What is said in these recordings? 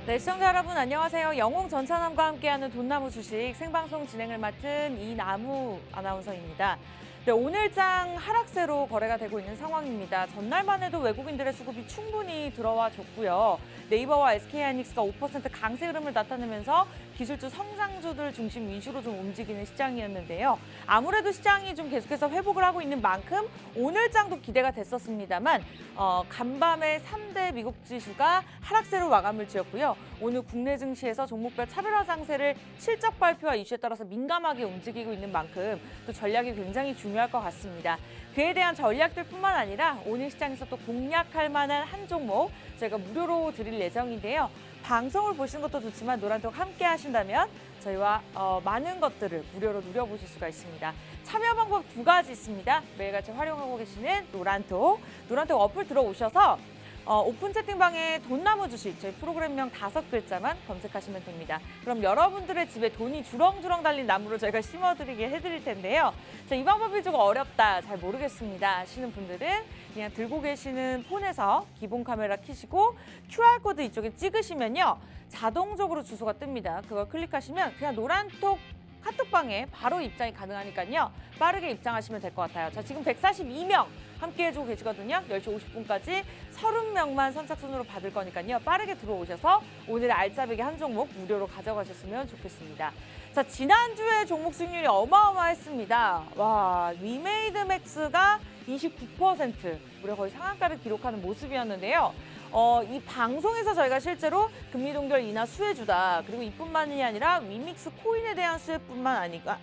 네, 시청자 여러분 안녕하세요. 영웅 전찬남과 함께하는 돈나무 주식 생방송 진행을 맡은 이나무 아나운서입니다. 네, 오늘장 하락세로 거래가 되고 있는 상황입니다. 전날만 해도 외국인들의 수급이 충분히 들어와 줬고요. 네이버와 SK하이닉스가 5% 강세 흐름을 나타내면서 기술주 성장주들 중심 위주로 좀 움직이는 시장이었는데요. 아무래도 시장이 좀 계속해서 회복을 하고 있는 만큼 오늘장도 기대가 됐었습니다만 간밤에 3대 미국 지수가 하락세로 마감을 지었고요. 오늘 국내 증시에서 종목별 차별화 장세를 실적 발표와 이슈에 따라서 민감하게 움직이고 있는 만큼 또 전략이 굉장히 중요할 것 같습니다. 그에 대한 전략들뿐만 아니라 오늘 시장에서 또 공략할 만한 한 종목 저희가 무료로 드릴 예정인데요. 방송을 보시는 것도 좋지만 노란톡 함께 하신다면 저희와 많은 것들을 무료로 누려보실 수가 있습니다. 참여 방법 두 가지 있습니다. 매일같이 활용하고 계시는 노란톡 어플 들어오셔서 오픈 채팅방에 돈나무 주식 저희 프로그램명 5글자만 검색하시면 됩니다. 그럼 여러분들의 집에 돈이 주렁주렁 달린 나무를 저희가 심어드리게 해드릴 텐데요. 자, 이 방법이 조금 어렵다, 잘 모르겠습니다 하시는 분들은 그냥 들고 계시는 폰에서 기본 카메라 켜시고 QR코드 이쪽에 찍으시면요. 자동적으로 주소가 뜹니다. 그걸 클릭하시면 그냥 노란톡 카톡방에 바로 입장이 가능하니까요. 빠르게 입장하시면 될 것 같아요. 자, 지금 142명 함께 해주고 계시거든요. 10시 50분까지 30명만 선착순으로 받을 거니까요. 빠르게 들어오셔서 오늘의 알짜배기 한 종목 무료로 가져가셨으면 좋겠습니다. 자, 지난주에 종목 수익률이 어마어마했습니다. 와, 위메이드맥스가 29%, 무려 거의 상한가를 기록하는 모습이었는데요. 이 방송에서 저희가 실제로 금리 동결 인하 수혜주다. 그리고 이뿐만이 아니라 위믹스 코인에 대한 수혜뿐만 아니라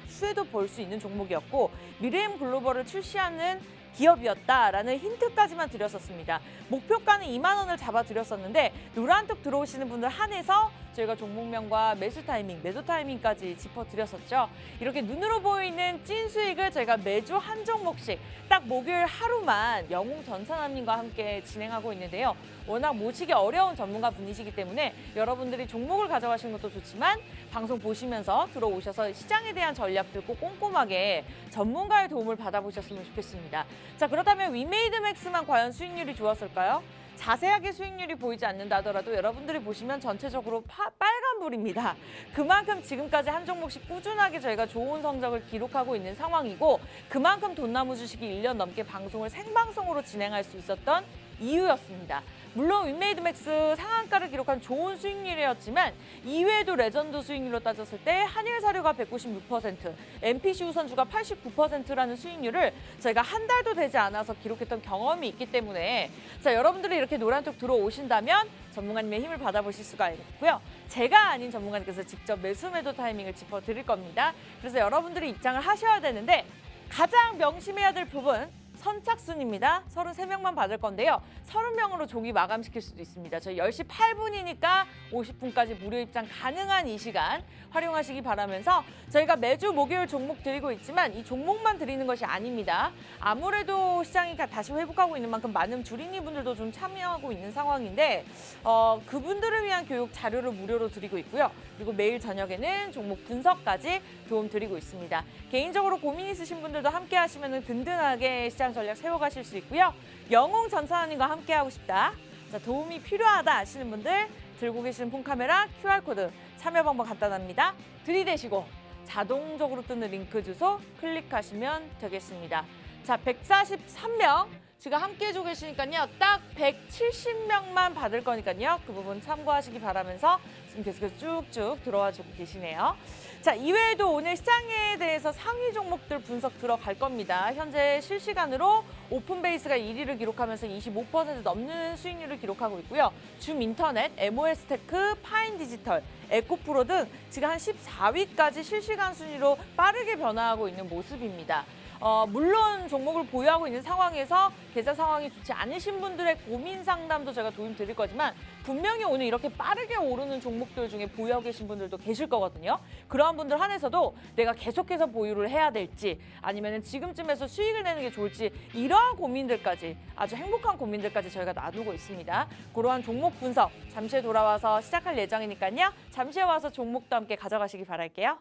수혜도 볼 수 있는 종목이었고 미래임 글로벌을 출시하는 기업이었다라는 힌트까지만 드렸었습니다. 목표가는 2만 원을 잡아드렸었는데 노란톡 들어오시는 분들 한해서 저희가 종목명과 매수 타이밍, 매도 타이밍까지 짚어드렸었죠. 이렇게 눈으로 보이는 찐 수익을 저희가 매주 한 종목씩 딱 목요일 하루만 영웅 전찬남님과 함께 진행하고 있는데요. 워낙 모시기 어려운 전문가 분이시기 때문에 여러분들이 종목을 가져가시는 것도 좋지만 방송 보시면서 들어오셔서 시장에 대한 전략들 꼭 꼼꼼하게 전문가의 도움을 받아보셨으면 좋겠습니다. 자, 그렇다면 위메이드맥스만 과연 수익률이 좋았을까요? 자세하게 수익률이 보이지 않는다 하더라도 여러분들이 보시면 전체적으로 빨간불입니다. 그만큼 지금까지 한 종목씩 꾸준하게 저희가 좋은 성적을 기록하고 있는 상황이고 그만큼 돈나무 주식이 1년 넘게 방송을 생방송으로 진행할 수 있었던 이유였습니다. 물론 위메이드맥스 상한가를 기록한 좋은 수익률이었지만 이외에도 레전드 수익률로 따졌을 때 한일사료가 196%, MPC 우선주가 89%라는 수익률을 저희가 한 달도 되지 않아서 기록했던 경험이 있기 때문에 자, 여러분들이 이렇게 노란톡 들어오신다면 전문가님의 힘을 받아보실 수가 있고요. 제가 아닌 전문가님께서 직접 매수 매도 타이밍을 짚어드릴 겁니다. 그래서 여러분들이 입장을 하셔야 되는데 가장 명심해야 될 부분 선착순입니다. 33명만 받을 건데요. 30명으로 조기 마감시킬 수도 있습니다. 저희 10시 8분이니까 50분까지 무료 입장 가능한 이 시간 활용하시기 바라면서 저희가 매주 목요일 종목 드리고 있지만 이 종목만 드리는 것이 아닙니다. 아무래도 시장이 다시 회복하고 있는 만큼 많은 주린이 분들도 좀 참여하고 있는 상황인데 그분들을 위한 교육 자료를 무료로 드리고 있고요. 그리고 매일 저녁에는 종목 분석까지 도움 드리고 있습니다. 개인적으로 고민 있으신 분들도 함께 하시면 든든하게 시장 전략 세워가실 수 있고요. 영웅 전찬남님과 함께하고 싶다. 자, 도움이 필요하다 하시는 분들 들고 계시는 폰카메라, QR코드 참여 방법 간단합니다. 들이대시고 자동적으로 뜨는 링크 주소 클릭하시면 되겠습니다. 자, 143명 지금 함께 해주고 계시니까요. 딱 170명만 받을 거니까요. 그 부분 참고하시기 바라면서 지금 계속해서 쭉쭉 들어와 주고 계시네요. 자, 이외에도 오늘 시장에 대해서 상위 종목들 분석 들어갈 겁니다. 현재 실시간으로 오픈베이스가 1위를 기록하면서 25% 넘는 수익률을 기록하고 있고요. 줌인터넷, MOS테크, 파인디지털, 에코프로 등 지금 한 14위까지 실시간 순위로 빠르게 변화하고 있는 모습입니다. 물론 종목을 보유하고 있는 상황에서 계좌 상황이 좋지 않으신 분들의 고민 상담도 제가 도움 드릴 거지만 분명히 오늘 이렇게 빠르게 오르는 종목들 중에 보유하고 계신 분들도 계실 거거든요. 그러한 분들 한해서도 내가 계속해서 보유를 해야 될지 아니면 지금쯤에서 수익을 내는 게 좋을지 이러한 고민들까지 아주 행복한 고민들까지 저희가 놔두고 있습니다. 그러한 종목 분석 잠시 후에 돌아와서 시작할 예정이니까요. 잠시 후에 와서 종목도 함께 가져가시기 바랄게요.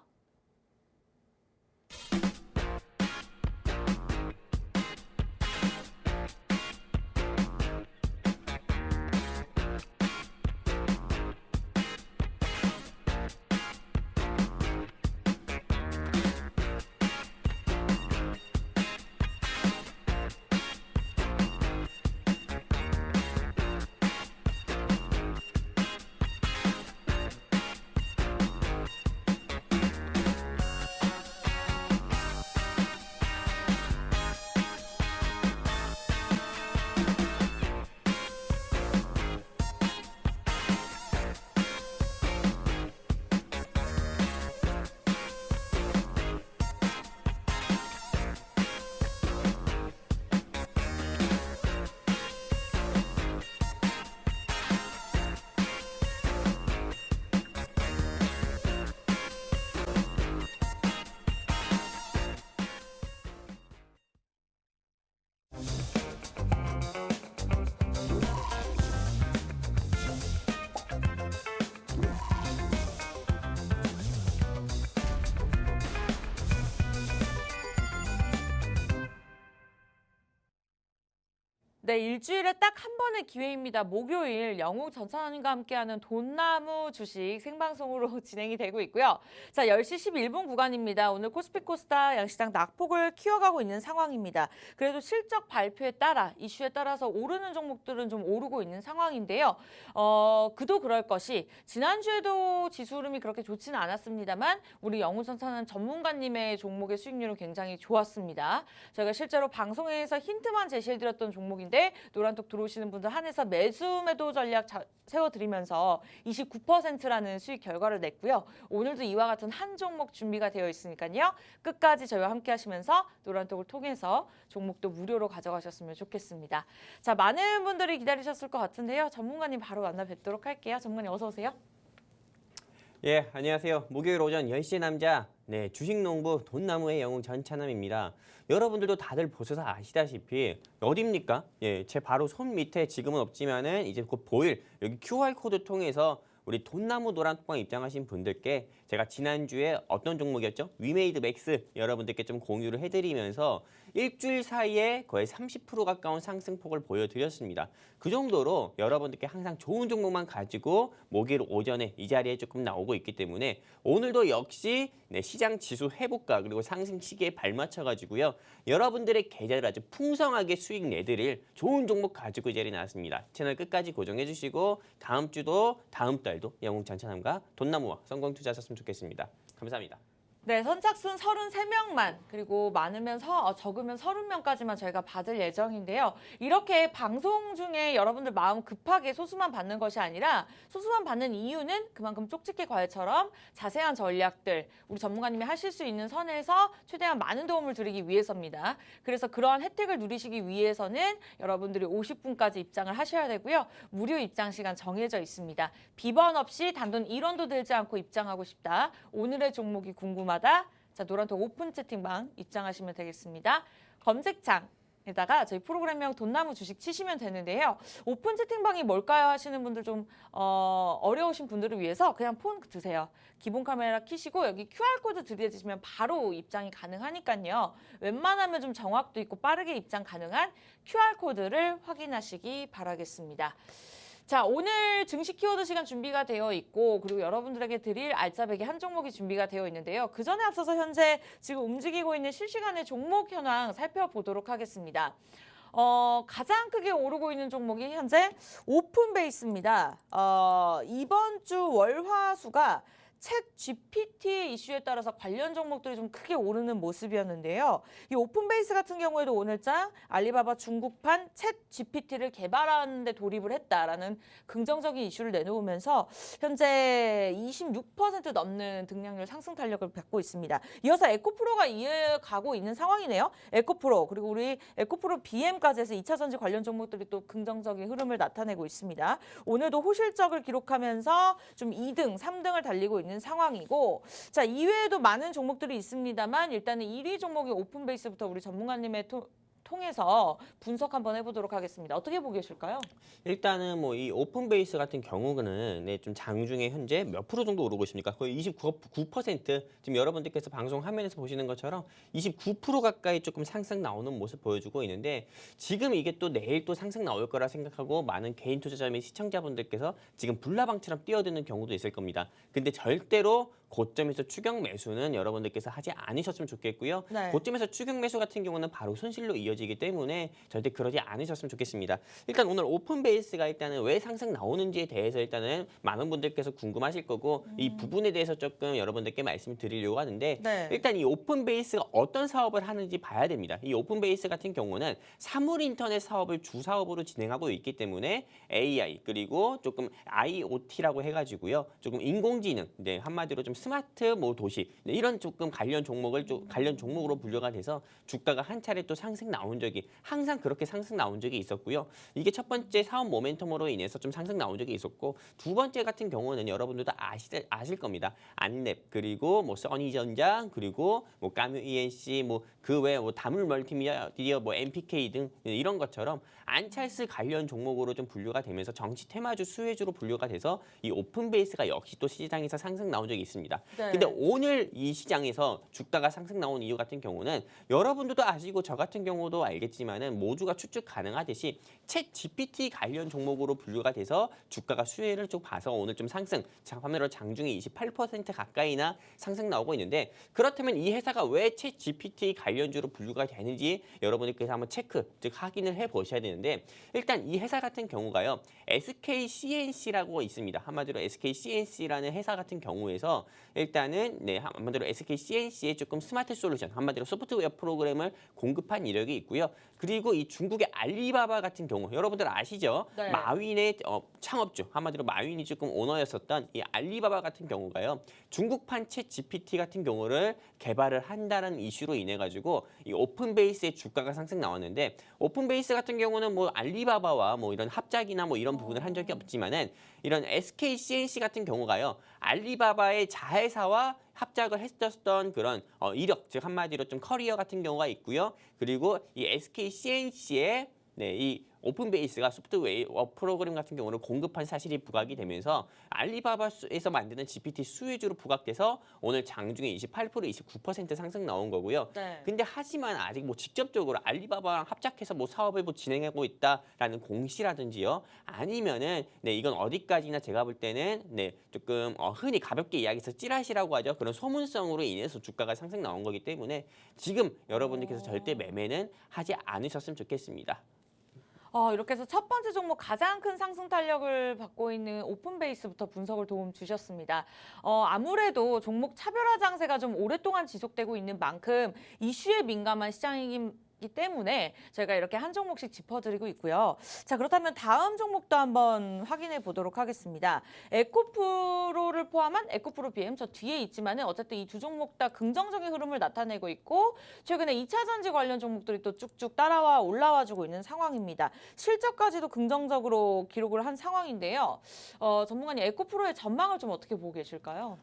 네, 일주일에 딱 한 번의 기회입니다. 목요일 영웅 전찬원님과 함께하는 돈나무 주식 생방송으로 진행이 되고 있고요. 자, 10시 11분 구간입니다. 오늘 코스피 코스닥 양시장 낙폭을 키워가고 있는 상황입니다. 그래도 실적 발표에 따라 이슈에 따라서 오르는 종목들은 좀 오르고 있는 상황인데요. 그도 그럴 것이 지난주에도 지수 흐름이 그렇게 좋지는 않았습니다만 우리 영웅 전찬원 전문가님의 종목의 수익률은 굉장히 좋았습니다. 저희가 실제로 방송에서 힌트만 제시해드렸던 종목인데 노란톡 들어오시는 분들 한해서 매수 매도 전략 세워드리면서 29%라는 수익 결과를 냈고요. 오늘도 이와 같은 한 종목 준비가 되어 있으니까요. 끝까지 저희와 함께 하시면서 노란톡을 통해서 종목도 무료로 가져가셨으면 좋겠습니다. 자, 많은 분들이 기다리셨을 것 같은데요. 전문가님 바로 만나 뵙도록 할게요. 전문가님 어서 오세요. 예, 안녕하세요. 목요일 오전 10시의 남자, 네, 주식농부 돈나무의 영웅 전찬남입니다. 여러분들도 다들 보셔서 아시다시피 어디입니까? 예, 제 바로 손 밑에 지금은 없지만은 이제 곧 보일 여기 QR코드 통해서 우리 돈나무 노란톡방 입장하신 분들께 제가 지난주에 어떤 종목이었죠? 위메이드 맥스 여러분들께 좀 공유를 해드리면서 일주일 사이에 거의 30% 가까운 상승폭을 보여드렸습니다. 그 정도로 여러분들께 항상 좋은 종목만 가지고 목요일 오전에 이 자리에 조금 나오고 있기 때문에 오늘도 역시 네, 시장 지수 회복과 그리고 상승 시기에 발맞춰가지고요. 여러분들의 계좌를 아주 풍성하게 수익 내드릴 좋은 종목 가지고 이 자리에 나왔습니다. 채널 끝까지 고정해주시고 다음 주도 다음 달도 영웅 전찬남과 돈나무와 성공 투자하셨으면 좋겠습니다. 감사합니다. 네, 선착순 33명만 그리고 많으면 적으면 30명까지만 저희가 받을 예정인데요. 이렇게 방송 중에 여러분들 마음 급하게 소수만 받는 것이 아니라 소수만 받는 이유는 그만큼 쪽집게 과외처럼 자세한 전략들 우리 전문가님이 하실 수 있는 선에서 최대한 많은 도움을 드리기 위해서입니다. 그래서 그러한 혜택을 누리시기 위해서는 여러분들이 50분까지 입장을 하셔야 되고요. 무료 입장 시간 정해져 있습니다. 비번 없이 단돈 1원도 들지 않고 입장하고 싶다. 오늘의 종목이 궁금하다. 자, 노란톡 오픈 채팅방 입장하시면 되겠습니다. 검색창에다가 저희 프로그램명 돈나무 주식 치시면 되는데요. 오픈 채팅방이 뭘까요 하시는 분들 좀 어려우신 분들을 위해서 그냥 폰 드세요. 기본 카메라 켜시고 여기 QR코드 들이대시면 바로 입장이 가능하니까요. 웬만하면 좀 정확도 있고 빠르게 입장 가능한 QR코드를 확인하시기 바라겠습니다. 자, 오늘 증시 키워드 시간 준비가 되어 있고 그리고 여러분들에게 드릴 알짜배기 한 종목이 준비가 되어 있는데요. 그 전에 앞서서 현재 지금 움직이고 있는 실시간의 종목 현황 살펴보도록 하겠습니다. 가장 크게 오르고 있는 종목이 현재 오픈베이스입니다. 이번 주 월화수가 챗 GPT 이슈에 따라서 관련 종목들이 좀 크게 오르는 모습이었는데요. 이 오픈베이스 같은 경우에도 오늘장 알리바바 중국판 챗 GPT를 개발하는 데 돌입을 했다라는 긍정적인 이슈를 내놓으면서 현재 26% 넘는 등락률 상승 탄력을 받고 있습니다. 이어서 에코프로가 이어가고 있는 상황이네요. 에코프로 그리고 우리 에코프로 BM까지 해서 2차전지 관련 종목들이 또 긍정적인 흐름을 나타내고 있습니다. 오늘도 호실적을 기록하면서 좀 2등, 3등을 달리고 있는 상황이고 자, 이외에도 많은 종목들이 있습니다만 일단은 1위 종목이 오픈베이스부터 우리 전문가님의 통해서 분석 한번 해보도록 하겠습니다. 어떻게 보고 계실까요? 일단은 뭐 이 오픈베이스 같은 경우는 네, 좀 장중에 현재 몇 프로 정도 오르고 있습니까? 거의 29% 지금 여러분들께서 방송 화면에서 보시는 것처럼 29% 가까이 조금 상승 나오는 모습 보여주고 있는데 지금 이게 또 내일 또 상승 나올 거라 생각하고 많은 개인 투자자 및 시청자분들께서 지금 불나방처럼 뛰어드는 경우도 있을 겁니다. 근데 절대로 고점에서 추격 매수는 여러분들께서 하지 않으셨으면 좋겠고요. 네. 고점에서 추격 매수 같은 경우는 바로 손실로 이어지기 때문에 절대 그러지 않으셨으면 좋겠습니다. 일단 오늘 오픈베이스가 일단은 왜 상승 나오는지에 대해서 일단은 많은 분들께서 궁금하실 거고 이 부분에 대해서 조금 여러분들께 말씀을 드리려고 하는데 네. 일단 이 오픈베이스가 어떤 사업을 하는지 봐야 됩니다. 이 오픈베이스 같은 경우는 사물 인터넷 사업을 주 사업으로 진행하고 있기 때문에 AI 그리고 조금 IoT라고 해가지고요. 조금 인공지능, 네, 한마디로 좀 스마트 뭐 도시 네, 이런 조금 관련 종목으로 분류가 돼서 주가가 한 차례 또 상승 나온 적이 항상 그렇게 상승 나온 적이 있었고요. 이게 첫 번째 사업 모멘텀으로 인해서 좀 상승 나온 적이 있었고 두 번째 같은 경우는 여러분들도 아실 겁니다. 안랩 그리고 뭐 써니전자 그리고 뭐 까뮤 ENC 뭐 그 외에 뭐 다물 멀티미디어 뭐 MPK 등 이런 것처럼 안찰스 관련 종목으로 좀 분류가 되면서 정치 테마주 수혜주로 분류가 돼서 이 오픈베이스가 역시 또 시장에서 상승 나온 적이 있습니다. 있습니다. 네. 근데 오늘 이 시장에서 주가가 상승 나온 이유 같은 경우는 여러분들도 아시고 저 같은 경우도 알겠지만은 모두가 추측 가능하듯이 챗 GPT 관련 종목으로 분류가 돼서 주가가 수혜를 좀 봐서 오늘 좀 상승, 판매로 장중에 28% 가까이나 상승 나오고 있는데 그렇다면 이 회사가 왜 챗 GPT 관련주로 분류가 되는지 여러분들께서 한번 체크, 즉 확인을 해보셔야 되는데 일단 이 회사 같은 경우가요. SK CNC라고 있습니다. 한마디로 SK CNC라는 회사 같은 경우에서 일단은 한마디로 SK CNC의 조금 스마트 솔루션, 한마디로 소프트웨어 프로그램을 공급한 이력이 있고요. 그리고 이 중국의 알리바바 같은 경우 여러분들 아시죠? 네. 마윈의 창업주, 한마디로 마윈이 조금 오너였었던 이 알리바바 같은 경우가요. 중국판 챗 GPT 같은 경우를 개발을 한다는 이슈로 인해 가지고 이 오픈베이스의 주가가 상승 나왔는데 오픈베이스 같은 경우는 뭐 알리바바와 뭐 이런 합작이나 뭐 이런 부분을 한 적이 없지만은 이런 SK CNC 같은 경우가요. 알리바바의 자회사와 합작을 했었던 그런 이력, 즉 한마디로 좀 커리어 같은 경우가 있고요. 그리고 이 SK CNC의 이 오픈베이스가 소프트웨어 프로그램 같은 경우를 공급한 사실이 부각이 되면서 알리바바에서 만드는 GPT 수혜주로 부각돼서 오늘 장중에 28%, 29% 상승 나온 거고요. 네. 근데 하지만 아직 뭐 직접적으로 알리바바랑 합작해서 뭐 사업을 뭐 진행하고 있다라는 공시라든지요. 아니면은 이건 어디까지나 제가 볼 때는 조금 흔히 가볍게 이야기해서 찌라시라고 하죠. 그런 소문성으로 인해서 주가가 상승 나온 거기 때문에 지금 여러분들께서 절대 매매는 하지 않으셨으면 좋겠습니다. 이렇게 해서 첫 번째 종목 가장 큰 상승 탄력을 받고 있는 오픈베이스부터 분석을 도움 주셨습니다. 아무래도 종목 차별화 장세가 좀 오랫동안 지속되고 있는 만큼 이슈에 민감한 시장이기 때문에 저희가 이렇게 한 종목씩 짚어드리고 있고요. 자, 그렇다면 다음 종목도 한번 확인해 보도록 하겠습니다. 에코프로를 포함한 에코프로 BM 저 뒤에 있지만은 어쨌든 이 두 종목 다 긍정적인 흐름을 나타내고 있고 최근에 2차 전지 관련 종목들이 또 쭉쭉 따라와 올라와주고 있는 상황입니다. 실적까지도 긍정적으로 기록을 한 상황인데요. 전문가님 에코프로의 전망을 좀 어떻게 보고 계실까요?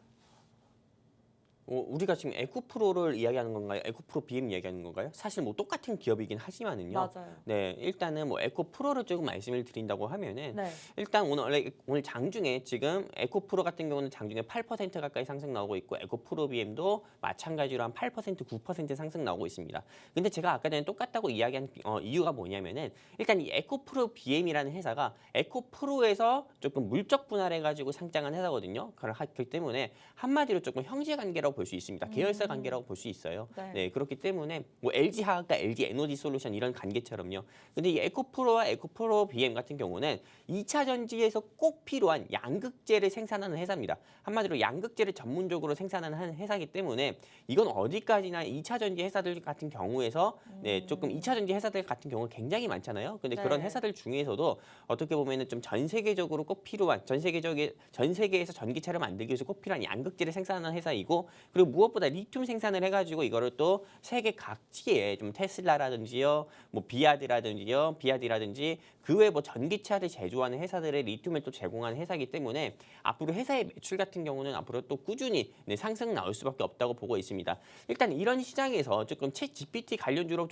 우리가 지금 에코프로를 이야기하는 건가요? 에코프로 BM 이야기하는 건가요? 사실 뭐 똑같은 기업이긴 하지만은요. 맞아요. 일단은 뭐 에코프로를 조금 말씀을 드린다고 하면은 네. 일단 오늘 장중에 지금 에코프로 같은 경우는 장중에 8% 가까이 상승 나오고 있고 에코프로 BM도 마찬가지로 한 8%, 9% 상승 나오고 있습니다. 근데 제가 아까 전에 똑같다고 이야기한 이유가 뭐냐면은 일단 이 에코프로 BM이라는 회사가 에코프로에서 조금 물적 분할해 가지고 상장한 회사거든요. 그렇기 때문에 한마디로 조금 형제 관계라고 볼 수 있습니다. 계열사 관계라고 볼 수 있어요. 네. 그렇기 때문에 뭐 LG 화학과 LG 에너지 솔루션 이런 관계처럼요. 근데 이 에코프로와 에코프로 BM 같은 경우는 2차 전지에서 꼭 필요한 양극재를 생산하는 회사입니다. 한마디로 양극재를 전문적으로 생산하는 회사이기 때문에 이건 어디까지나 2차 전지 회사들 같은 경우에서 조금 2차 전지 회사들 같은 경우 굉장히 많잖아요. 근데 그런 회사들 중에서도 어떻게 보면은 좀 전 세계적으로 꼭 필요한 전 세계에서 전기차를 만들기 위해서 꼭 필요한 양극재를 생산하는 회사이고 그리고 무엇보다 리튬 생산을 해가지고 이거를 또 세계 각지에 좀 테슬라라든지요, 뭐 비아디라든지 그 외에 뭐 전기차를 제조하는 회사들의 리튬을 또 제공하는 회사이기 때문에 앞으로 회사의 매출 같은 경우는 앞으로 또 꾸준히 상승 나올 수밖에 없다고 보고 있습니다. 일단 이런 시장에서 조금 챗 GPT 관련주로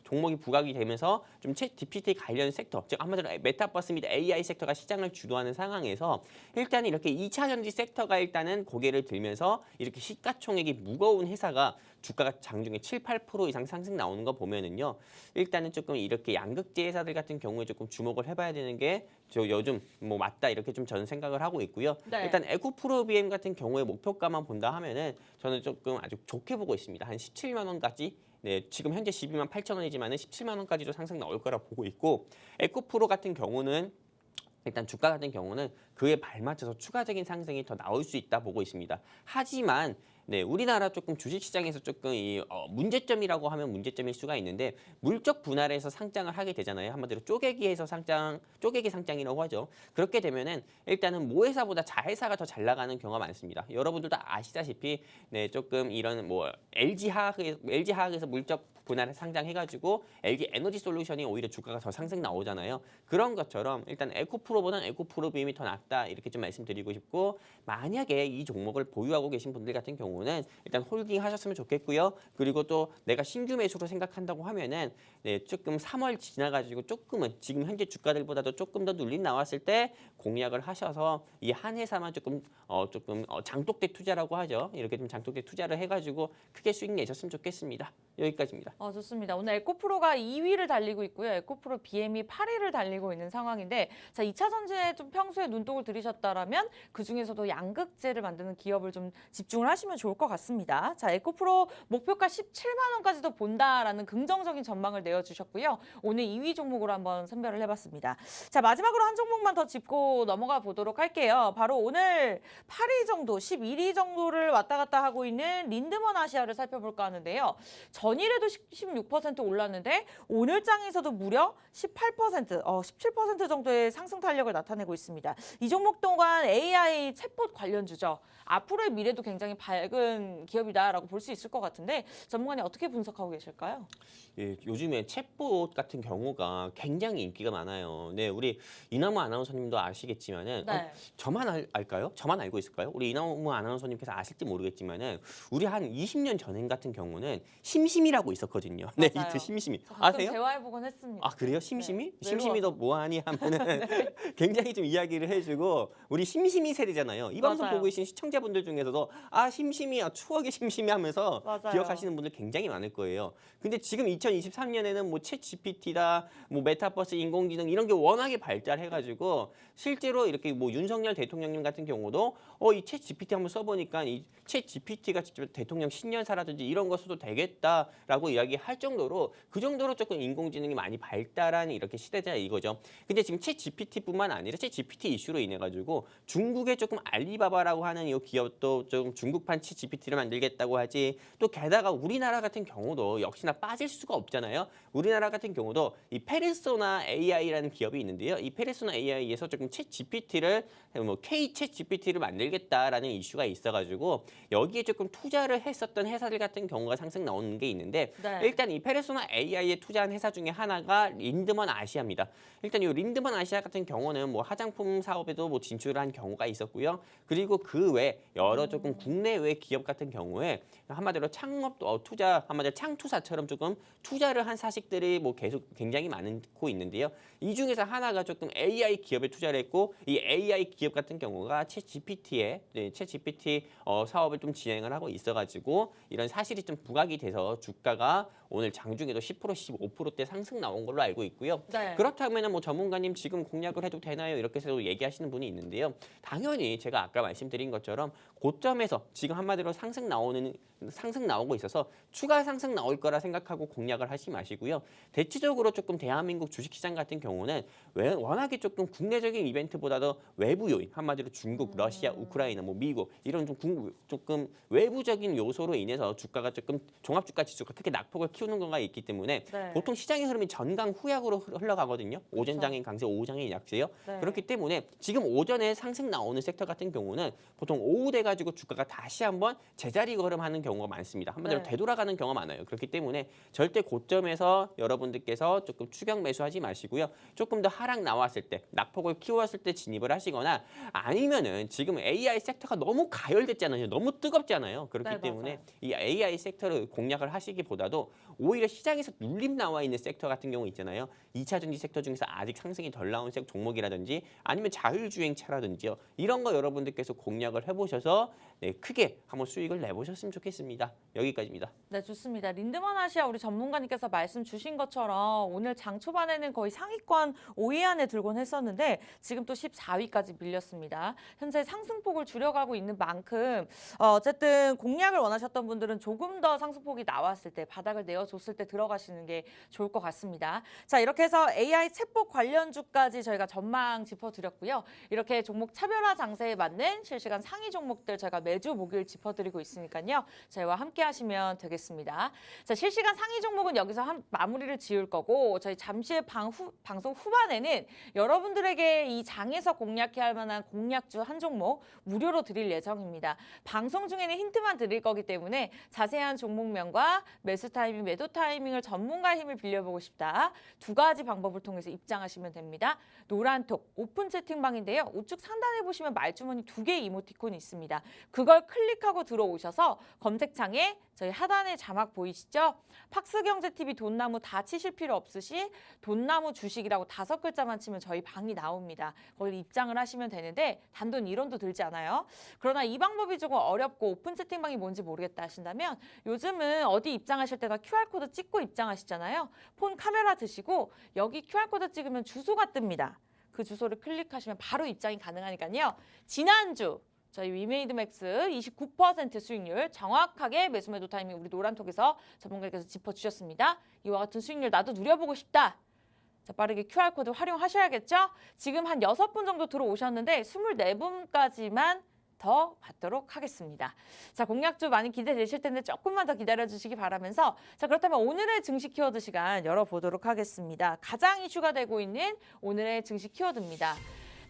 종목이 부각이 되면서 좀 챗 GPT 관련 섹터, 즉 한마디로 메타버스 및 AI 섹터가 시장을 주도하는 상황에서 일단 이렇게 2차 전지 섹터가 일단은 고개를 들면서 이렇게 시가총액이 무거운 회사가 주가가 장중에 7, 8% 이상 상승 나오는 거 보면은요. 일단은 조금 이렇게 양극재 회사들 같은 경우에 조금 주목을 해봐야 되는 게 저 요즘 뭐 맞다 이렇게 좀 저는 생각을 하고 있고요. 네. 일단 에코프로 BM 같은 경우에 목표가만 본다 하면은 저는 조금 아주 좋게 보고 있습니다. 한 17만 원까지. 지금 현재 12만 8천 원이지만은 17만 원까지도 상승 나올 거라 보고 있고 에코프로 같은 경우는 일단 주가 같은 경우는 그에 발맞춰서 추가적인 상승이 더 나올 수 있다 보고 있습니다. 하지만 우리나라 조금 주식시장에서 조금 문제점이라고 하면 문제점일 수가 있는데 물적 분할에서 상장을 하게 되잖아요. 한마디로 쪼개기 상장이라고 하죠. 그렇게 되면은 일단은 모회사보다 자회사가 더 잘 나가는 경우가 많습니다. 여러분들도 아시다시피 조금 이런 뭐 LG 화학에서 물적 분할을 상장해가지고 LG 에너지 솔루션이 오히려 주가가 더 상승 나오잖아요. 그런 것처럼 일단 에코프로보다는 에코프로 BM이 더 낫다 이렇게 좀 말씀드리고 싶고 만약에 이 종목을 보유하고 계신 분들 같은 경우 경우는 일단 홀딩 하셨으면 좋겠고요. 그리고 또 내가 신규 매수로 생각한다고 하면은 조금 3월 지나가지고 조금은 지금 현재 주가들보다도 조금 더 눌림 나왔을 때 공략을 하셔서 이 한 회사만 조금 장독대 투자라고 하죠. 이렇게 좀 장독대 투자를 해가지고 크게 수익 내셨으면 좋겠습니다. 여기까지입니다. 좋습니다. 오늘 에코프로가 2위를 달리고 있고요. 에코프로 BM이 8위를 달리고 있는 상황인데, 자, 2차 전지에 좀 평소에 눈독을 들이셨다라면 그 중에서도 양극재를 만드는 기업을 좀 집중을 하시면 좋을 것 같습니다. 자, 에코프로 목표가 17만 원까지도 본다라는 긍정적인 전망을 내어주셨고요. 오늘 2위 종목으로 한번 선별을 해봤습니다. 자, 마지막으로 한 종목만 더 짚고 넘어가 보도록 할게요. 바로 오늘 8위 정도, 11위 정도를 왔다 갔다 하고 있는 린드먼 아시아를 살펴볼까 하는데요. 전일에도 16% 올랐는데 오늘 장에서도 무려 18%, 17% 정도의 상승 탄력을 나타내고 있습니다. 이 종목 동안 AI 챗봇 관련주죠. 앞으로의 미래도 굉장히 밝은 기업이다라고 볼 수 있을 것 같은데 전문가님 어떻게 분석하고 계실까요? 예, 요즘에 챗봇 같은 경우가 굉장히 인기가 많아요. 네, 우리 이나무 아나운서님도 아시겠지만은 네. 저만 알까요? 저만 알고 있을까요? 우리 이나무 아나운서님께서 아실지 모르겠지만은 우리 한 20년 전 같은 경우는 심심이라고 있었거든요. 네, 맞아요. 이트 심심이. 저 가끔 아세요? 대화해보곤 했습니다. 아, 그래요? 심심이? 네, 심심이 너 뭐하니 하면은 굉장히 좀 이야기를 해주고 우리 심심이 세대잖아요. 이 방송 맞아요. 보고 계신 시청자분들 중에서도 아 심심이야 추억의 심심이 하면서 맞아요. 기억하시는 분들 굉장히 많을 거예요. 근데 지금 2023년에는 뭐 챗 GPT다, 뭐 메타버스 인공지능 이런 게 워낙에 발달해가지고 실제로 이렇게 뭐 윤석열 대통령님 같은 경우도 이 챗 GPT 한번 써보니까 이 챗 GPT가 직접 대통령 신년사라든지 이런 거 써도 되겠다라고 이야기할 정도로 그 정도로 조금 인공지능이 많이 발달한 이렇게 시대자 이거죠. 근데 지금 챗 GPT뿐만 아니라 챗 GPT 이슈로 인해 가지고 중국의 조금 알리바바라고 하는 이 기업도 좀 중국판 챗 GPT를 만들겠다고 하지. 또 게다가 우리나라 같은 경우도 역시나 빠질 수가 없잖아요. 우리나라 같은 경우도 이 페르소나 AI라는 기업이 있는데요. 이 페르소나 AI에서 조금 챗 GPT를 뭐 K 챗 GPT를 만들겠다라는 이슈가 있어가지고 여기에 조금 투자를 했었던 회사들 같은 경우가 상승 나오는 게 있는데 네. 일단 이 페르소나 AI에 투자한 회사 중에 하나가 린드먼 아시아입니다. 일단 이 린드먼 아시아 같은 경우는 뭐 화장품 사업에도 뭐 진출한 경우가 있었고요. 그리고 그 외 여러 조금 국내외 기업 같은 경우에 한마디로 창업 투자 한마디로 창투사처럼 조금 투자를 한 사식들이 뭐 계속 굉장히 많고 있는데요. 이 중에서 하나가 조금 AI 기업에 투자를 했고 이 AI 기업 같은 경우가 챗 GPT 사업을 좀 진행을 하고 있어가지고 이런 사실이 좀 부각이 돼서 주가가 오늘 장중에도 10% 15%대 상승 나온 걸로 알고 있고요. 네. 그렇다면 뭐 전문가님 지금 공략을 해도 되나요? 이렇게 해서 얘기하시는 분이 있는데요. 당연히 제가 아까 말씀드린 것처럼 고점에서 지금 한마디로 상승 나오고 있어서 추가 상승 나올 거라 생각하고 공략을 하지 마시고요. 대체적으로 조금 대한민국 주식시장 같은 경우는 워낙에 조금 국내적인 이벤트보다도 외부 요인 한마디로 중국, 러시아, 우크라이나, 뭐 미국 이런 조금 외부적인 요소로 인해서 주가가 조금 종합주가 지수가 크게 낙폭을 키우는 거가 있기 때문에 네. 보통 시장의 흐름이 전강 후약으로 흘러가거든요. 오전 장인 강세, 오후 장인 약세요. 네. 그렇기 때문에 지금 오전에 상승 나오는 섹터 같은 경우는 보통 오후 돼가지고 주가가 다시 한번 제자리 걸음하는 경우가 많습니다. 한마디로 네. 되돌아가는 경우가 많아요. 그렇기 때문에 절대 고점에서 여러분들께서 조금 추격 매수하지 마시고요. 조금 더 하락 나왔을 때, 낙폭을 키웠을 때 진입을 하시거나 아니면은 지금 AI 섹터가 너무 가열됐잖아요. 너무 뜨겁잖아요. 그렇기 네, 때문에 맞아요. 이 AI 섹터를 공략을 하시기보다도 오히려 시장에서 눌림 나와 있는 섹터 같은 경우 있잖아요. 2차 전지 섹터 중에서 아직 상승이 덜 나온 종목이라든지 아니면 자율주행차라든지요. 이런 거 여러분들께서 공략을 해보셔서 크게 한번 수익을 내보셨으면 좋겠습니다. 여기까지입니다. 네, 좋습니다. 린드먼 아시아 우리 전문가님께서 말씀 주신 것처럼 오늘 장 초반에는 거의 상위권 5위 안에 들곤 했었는데 지금 또 14위까지 밀렸습니다. 현재 상승폭을 줄여가고 있는 만큼 어쨌든 공략을 원하셨던 분들은 조금 더 상승폭이 나왔을 때 바닥을 내어줬을 때 들어가시는 게 좋을 것 같습니다. 자, 이렇게 해서 AI 챗봇 관련주까지 저희가 전망 짚어드렸고요. 이렇게 종목 차별화 장세에 맞는 실시간 상위 종목들 저희가 매주 목요일 짚어드리고 있으니까요. 저희와 함께 하시면 되겠습니다. 자, 실시간 상위 종목은 여기서 마무리를 지을 거고 저희 잠시 후 방송 후반에는 여러분들에게 이 장에서 공략해야 할 만한 공략주 한 종목 무료로 드릴 예정입니다. 방송 중에는 힌트만 드릴 거기 때문에 자세한 종목명과 매수 타이밍, 매도 타이밍을 전문가의 힘을 빌려보고 싶다. 두 가지 방법을 통해서 입장하시면 됩니다. 노란톡 오픈 채팅방인데요. 우측 상단에 보시면 말주머니 2개의 이모티콘이 있습니다. 그걸 클릭하고 들어오셔서 검색창에 저희 하단에 자막 보이시죠? 팍스경제TV 돈나무 다 치실 필요 없으시 돈나무 주식이라고 5글자만 치면 저희 방이 나옵니다. 거기 입장을 하시면 되는데 단돈 1원도 들지 않아요. 그러나 이 방법이 조금 어렵고 오픈 채팅방이 뭔지 모르겠다 하신다면 요즘은 어디 입장하실 때나 QR코드 찍고 입장하시잖아요. 폰 카메라 드시고 여기 QR코드 찍으면 주소가 뜹니다. 그 주소를 클릭하시면 바로 입장이 가능하니까요. 지난주 저희 위메이드맥스 29% 수익률 정확하게 매수매도 타이밍 우리 노란톡에서 전문가께서 짚어주셨습니다. 이와 같은 수익률 나도 누려보고 싶다. 자, 빠르게 QR코드 활용하셔야겠죠? 지금 한 6분 정도 들어오셨는데 24분까지만 더 받도록 하겠습니다. 자, 공략주 많이 기대되실 텐데 조금만 더 기다려주시기 바라면서 자, 그렇다면 오늘의 증시 키워드 시간 열어보도록 하겠습니다. 가장 이슈가 되고 있는 오늘의 증시 키워드입니다.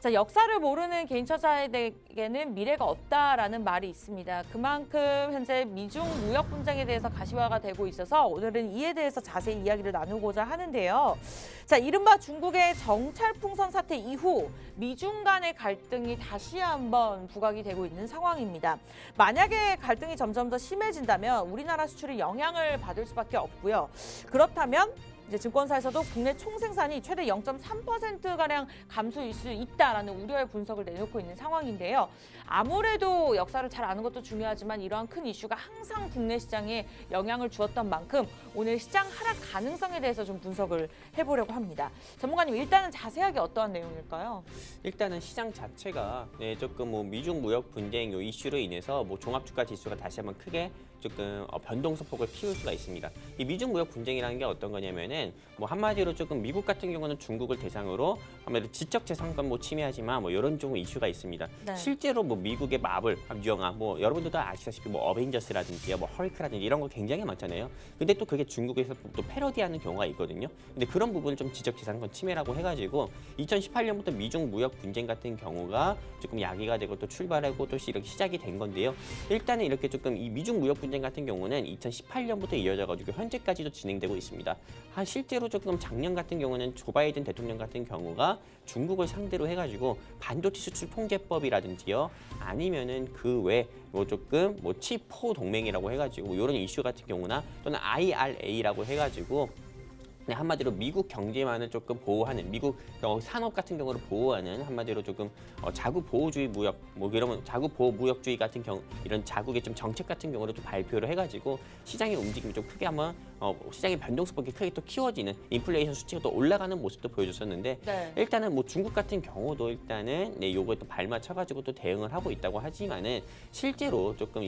자, 역사를 모르는 개인 투자자에게는 미래가 없다라는 말이 있습니다. 그만큼 현재 미중 무역 분쟁에 대해서 가시화가 되고 있어서 오늘은 이에 대해서 자세히 이야기를 나누고자 하는데요. 자, 이른바 중국의 정찰풍선 사태 이후 미중 간의 갈등이 다시 한번 부각이 되고 있는 상황입니다. 만약에 갈등이 점점 더 심해진다면 우리나라 수출이 영향을 받을 수밖에 없고요. 그렇다면 이제 증권사에서도 국내 총생산이 최대 0.3%가량 감소일 수 있다라는 우려의 분석을 내놓고 있는 상황인데요. 아무래도 역사를 잘 아는 것도 중요하지만 이러한 큰 이슈가 항상 국내 시장에 영향을 주었던 만큼 오늘 시장 하락 가능성에 대해서 좀 분석을 해보려고 합니다. 전문가님, 일단은 자세하게 어떠한 내용일까요? 일단은 시장 자체가 조금 미중 무역 분쟁 요 이슈로 인해서 종합주가 지수가 다시 한번 크게 조금 변동소폭을 키울 수가 있습니다. 이 미중 무역 분쟁이라는 게 어떤 거냐면은 한마디로 조금 미국 같은 경우는 중국을 대상으로 아무래도 지적재산권 침해하지만 이런 좀 이슈가 있습니다. 네. 실제로 미국의 마블 영화 여러분들도 아시다시피 어벤져스라든지 헐크라든지 이런 거 굉장히 많잖아요. 근데 또 그게 중국에서 또 패러디하는 경우가 있거든요. 근데 그런 부분을 좀 지적재산권 침해라고 해가지고 2018년부터 미중 무역 분쟁 같은 경우가 조금 야기가 되고 또 출발하고 또 이렇게 시작이 된 건데요. 일단은 이렇게 조금 이 미중 무역 분쟁 같은 경우는 2018년부터 이어져가지고 현재까지도 진행되고 있습니다. 실제로 조금 작년 같은 경우는 조 바이든 대통령 같은 경우가 중국을 상대로 해가지고 반도체 수출 통제법이라든지요, 아니면은 그 외 조금 칩4 동맹이라고 해가지고 이런 이슈 같은 경우나 또는 IRA라고 해가지고 한마디로 미국 경제만을 조금 보호하는, 미국 산업 같은 경우를 보호하는 한마디로 조금 자국 보호주의 무역, 이러면 자국 보호 무역주의 같은 경우 이런 자국의 좀 정책 같은 경우를 좀 발표를 해가지고 시장의 움직임이 좀 크게 한번 시장의 변동성폭이 크게 또 키워지는 인플레이션 수치가 또 올라가는 모습도 보여줬었는데 네. 일단은 중국 같은 경우도 일단은 요거에 또 발맞춰가지고 또 대응을 하고 있다고 하지만은 실제로 조금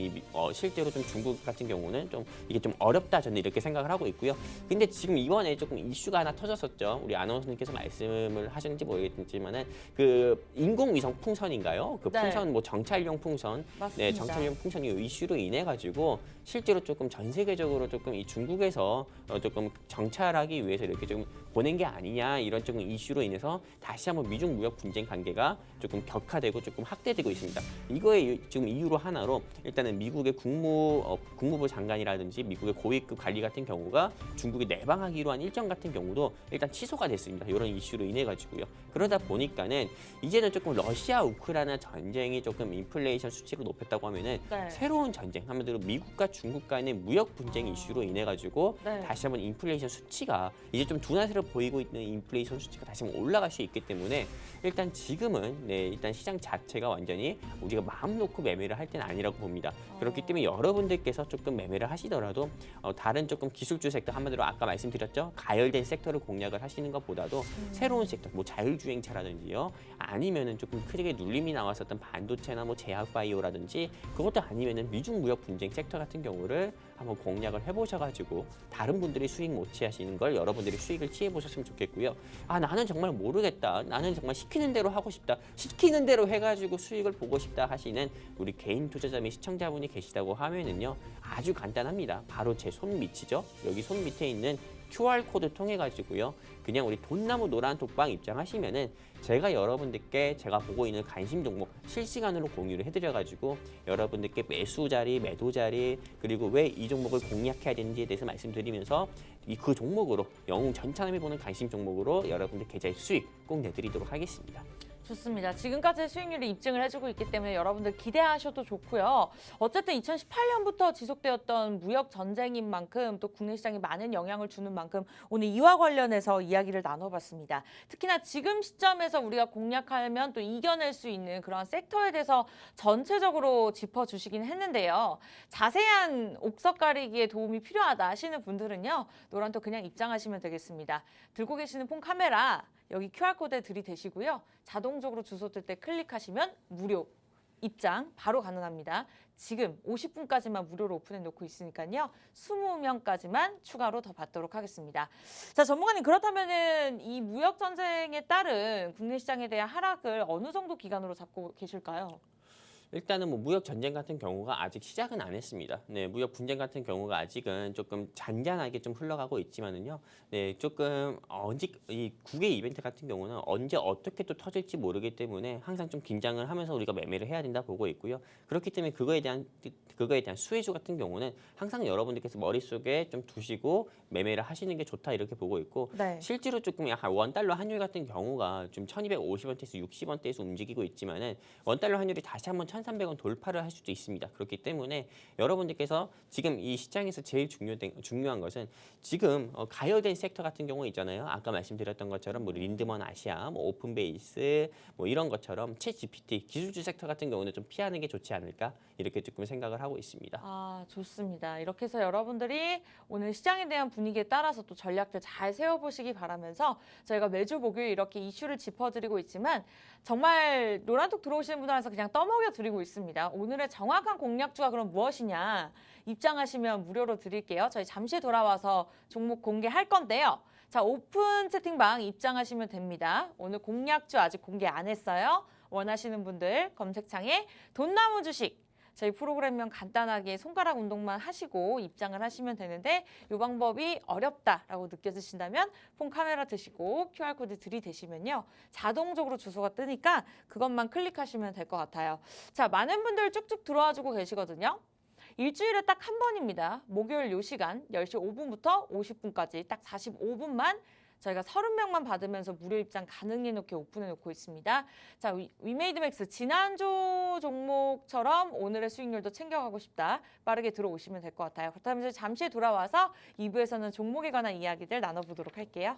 실제로 좀 중국 같은 경우는 좀 이게 좀 어렵다 저는 이렇게 생각을 하고 있고요. 근데 지금 이번에 조금 이슈가 하나 터졌었죠. 우리 아나운서님께서 말씀을 하셨는지 모르겠지만은 그 인공위성 풍선인가요? 그 네. 풍선 정찰용 풍선, 맞습니다. 정찰용 풍선이 이슈로 인해 가지고 실제로 조금 전 세계적으로 조금 이 중국에서 조금 정찰하기 위해서 이렇게 좀 보낸 게 아니냐 이런 조금 이슈로 인해서 다시 한번 미중 무역 분쟁 관계가 조금 격화되고 조금 확대되고 있습니다. 이거의 지금 이유로 하나로 일단은 미국의 국무부 장관이라든지 미국의 고위급 관리 같은 경우가 중국에 내방하기로 한 일정 같은 경우도 일단 취소가 됐습니다. 이런 이슈로 인해 가지고요. 그러다 보니까는 이제는 조금 러시아 우크라이나 전쟁이 조금 인플레이션 수치를 높였다고 하면은 네. 새로운 전쟁, 한마디로 미국과 중국 간의 무역 분쟁 이슈로 인해 가지고 네. 다시 한번 인플레이션 수치가 이제 좀 둔화세를 보이고 있는 인플레이션 수치가 다시 한번 올라갈 수 있기 때문에 일단 지금은 일단 시장 자체가 완전히 우리가 마음 놓고 매매를 할 때는 아니라고 봅니다. 그렇기 때문에 여러분들께서 조금 매매를 하시더라도 다른 조금 기술주 섹터, 한마디로 아까 말씀드렸죠, 가열된 섹터를 공략을 하시는 것보다도 새로운 섹터, 자율주행차라든지요, 아니면은 조금 크게 눌림이 나왔었던 반도체나 제약바이오라든지, 그것도 아니면은 미중 무역 분쟁 섹터 같은 경우를 한번 공략을 해보셔가지고 다른 분들이 수익 못 취하시는 걸 여러분들이 수익을 취해보셨으면 좋겠고요. 나는 정말 모르겠다, 나는 정말 시키는 대로 하고 싶다, 시키는 대로 해가지고 수익을 보고 싶다 하시는 우리 개인 투자자 및 시청자분이 계시다고 하면은요, 아주 간단합니다. 바로 제 손 밑이죠. 여기 손 밑에 있는 QR코드 통해 가지고요. 그냥 우리 돈나무 노란톡방 입장하시면은 제가 여러분들께 제가 보고 있는 관심 종목 실시간으로 공유를 해드려 가지고 여러분들께 매수 자리, 매도 자리, 그리고 왜 이 종목을 공략해야 되는지에 대해서 말씀드리면서 그 종목으로 영웅 전차남이 보는 관심 종목으로 여러분들 계좌의 수익 꼭 내드리도록 하겠습니다. 좋습니다. 지금까지의 수익률이 입증을 해주고 있기 때문에 여러분들 기대하셔도 좋고요. 어쨌든 2018년부터 지속되었던 무역 전쟁인 만큼 또 국내 시장에 많은 영향을 주는 만큼 오늘 이와 관련해서 이야기를 나눠봤습니다. 특히나 지금 시점에서 우리가 공략하면 또 이겨낼 수 있는 그런 섹터에 대해서 전체적으로 짚어주시긴 했는데요. 자세한 옥석 가리기에 도움이 필요하다 하시는 분들은요. 노란톡 그냥 입장하시면 되겠습니다. 들고 계시는 폰 카메라 여기 QR코드에 들이대시고요. 자동적으로 주소 뜰 때 클릭하시면 무료 입장 바로 가능합니다. 지금 50분까지만 무료로 오픈해 놓고 있으니까요. 20명까지만 추가로 더 받도록 하겠습니다. 자, 전문가님 그렇다면은 이 무역 전쟁에 따른 국내 시장에 대한 하락을 어느 정도 기간으로 잡고 계실까요? 일단은 뭐 무역 전쟁 같은 경우가 아직 시작은 안 했습니다. 네, 무역 분쟁 같은 경우가 아직은 조금 잔잔하게 좀 흘러가고 있지만은요. 네, 조금 언제 이 국외 이벤트 같은 경우는 언제 어떻게 또 터질지 모르기 때문에 항상 좀 긴장을 하면서 우리가 매매를 해야 된다 보고 있고요. 그렇기 때문에 그거에 대한 수혜주 같은 경우는 항상 여러분들께서 머릿속에 좀 두시고 매매를 하시는 게 좋다 이렇게 보고 있고 네. 실제로 조금 약간 원달러 환율 같은 경우가 좀 1250원대에서 60원대에서 움직이고 있지만은 원달러 환율이 다시 한번 1300원 돌파를 할 수도 있습니다. 그렇기 때문에 여러분들께서 지금 이 시장에서 제일 중요한 것은 지금 가열된 섹터 같은 경우 있잖아요. 아까 말씀드렸던 것처럼 뭐 린드먼 아시아, 뭐 오픈베이스 뭐 이런 것처럼 챗 GPT 기술주 섹터 같은 경우는 좀 피하는 게 좋지 않을까 이렇게 조금 생각을 하고 있습니다. 아, 좋습니다. 이렇게 해서 여러분들이 오늘 시장에 대한 분위기에 따라서 또 전략들 잘 세워보시기 바라면서 저희가 매주 목요일 이렇게 이슈를 짚어드리고 있지만 정말 노란톡 들어오시는 분들한테 그냥 떠먹여 드리고 있습니다. 오늘의 정확한 공략주가 그럼 무엇이냐 입장하시면 무료로 드릴게요. 저희 잠시 돌아와서 종목 공개할 건데요. 자, 오픈 채팅방 입장하시면 됩니다. 오늘 공략주 아직 공개 안 했어요. 원하시는 분들 검색창에 돈나무 주식 저희 프로그램명 간단하게 손가락 운동만 하시고 입장을 하시면 되는데 이 방법이 어렵다라고 느껴지신다면 폰 카메라 드시고 QR코드 들이대시면요. 자동적으로 주소가 뜨니까 그것만 클릭하시면 될 것 같아요. 자, 많은 분들 쭉쭉 들어와주고 계시거든요. 일주일에 딱 한 번입니다. 목요일 요 시간 10시 5분부터 50분까지 딱 45분만 저희가 30명만 받으면서 무료 입장 가능해 놓게 오픈해 놓고 있습니다. 자, 위메이드맥스 지난주 종목처럼 오늘의 수익률도 챙겨가고 싶다. 빠르게 들어오시면 될 것 같아요. 그렇다면 잠시 돌아와서 2부에서는 종목에 관한 이야기들 나눠보도록 할게요.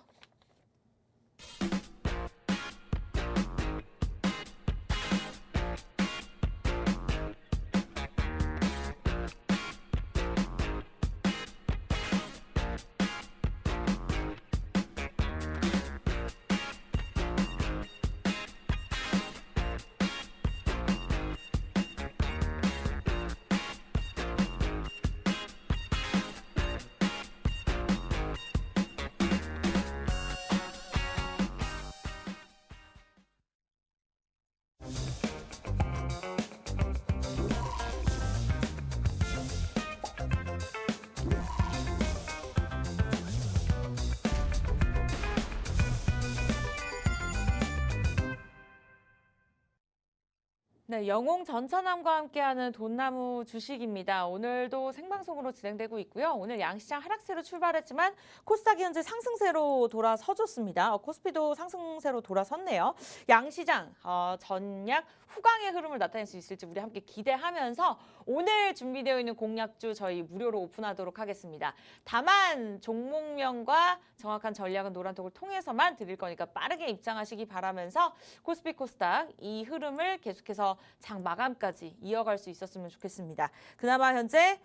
네, 영웅 전차남과 함께하는 돈나무 주식입니다. 오늘도 생방송으로 진행되고 있고요. 오늘 양시장 하락세로 출발했지만 코스닥이 현재 상승세로 돌아서줬습니다. 코스피도 상승세로 돌아섰네요. 양시장 전략 후강의 흐름을 나타낼 수 있을지 우리 함께 기대하면서 오늘 준비되어 있는 공략주 저희 무료로 오픈하도록 하겠습니다. 다만 종목명과 정확한 전략은 노란톡을 통해서만 드릴 거니까 빠르게 입장하시기 바라면서 코스피 코스닥 이 흐름을 계속해서 장 마감까지 이어갈 수 있었으면 좋겠습니다. 그나마 현재